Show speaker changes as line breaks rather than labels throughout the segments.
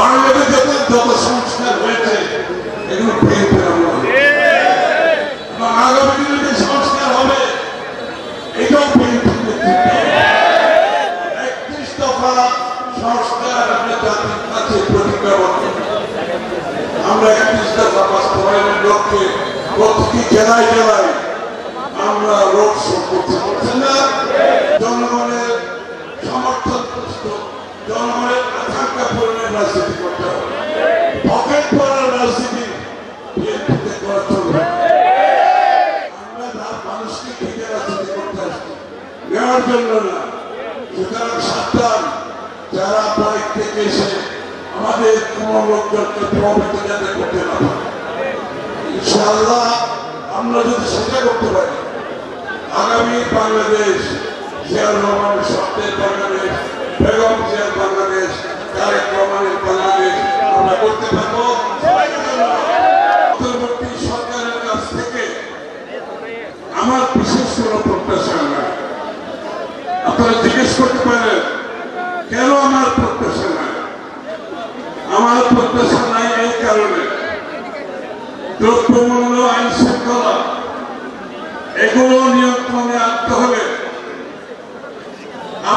বাংলাদেশে যত সংস্কার হয়েছে এগুলো বিএনপির আমলে, এবং আগামী দিনে যে সংস্কার হবে এটাও বিএনপির নেতৃত্বে। 31 দফা সংস্কার আমরা জাতির কাছে প্রতিজ্ঞাবদ্ধ। আমরা 31 দফা বাস্তবায়নের লক্ষ্যে প্রতিটি জেলায় জেলায় আমরা রোড শো করতে পারছি না। জনগণের সমর্থন প্রস্তুত, জনগণের আকাঙ্ক্ষা পূরণের রাজনীতি করতে হবে। পকেট পড়ার রাজনীতি বিএনপিতে করা চলবে। আমরা মানুষকে ঠিকই রাজনীতি করতে আসছি, নেওয়ার জন্য না। সুতরাং সাবধান, যারা বাইক থেকে এসে আমাদের কোন লোকজনকে প্রভাবিত যাতে করতে না পারে। ইনশাআল্লাহ আমরা যদি সেটা করতে পারি, আগামী বাংলাদেশ জিয়াউর রহমানের স্বপ্নের বাংলাদেশ, বেগম জিয়ার বাংলাদেশ, তারেক রহমানের বাংলাদেশ আমরা করতে পারবো। অন্তর্বর্তী সরকারের কাছ থেকে আমার বিশেষ কোনো প্রত্যাশা নাই। আপনারা জিজ্ঞেস করতে পারেন কেন আমার প্রত্যাশা নাই? আমার প্রত্যাশা নাই এই কারণে, দ্রব্যমূল্য, আইন শৃঙ্খলা এগুলো নিয়ন্ত্রণে আনতে হলে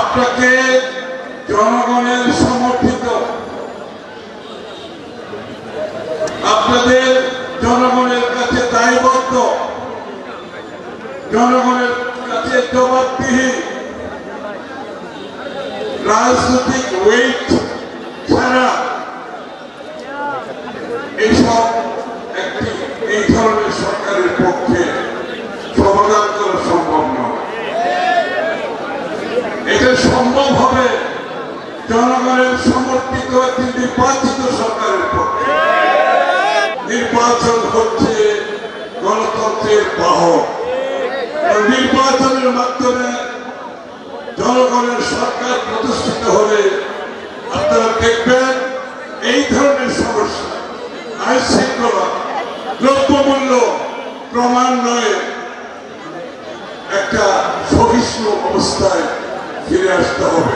আপনাকে জনগণের সমর্থিত, আপনাদের জনগণের কাছে দায়বদ্ধ, জনগণের কাছে জবাবদিহি, রাজনৈতিক ওয়েট ছাড়া এইসব এই ধরনের সরকারের পক্ষে সমাধান করা সম্ভব নয়। এটা সম্ভব হবে জনগণের সমর্থিত একটি নির্বাচিত সরকারের পক্ষে। নির্বাচন হচ্ছে গণতন্ত্রের বাহক। নির্বাচনের মাধ্যমে জনগণের সরকার প্রতিষ্ঠিত হলে আপনারা দেখবেন এই ধরনের সমস্যা, আইন শৃঙ্খলা, দ্রব্যমূল্য ক্রমান্বয়ে একটা সহিষ্ণু অবস্থায় ফিরে আসতে হবে।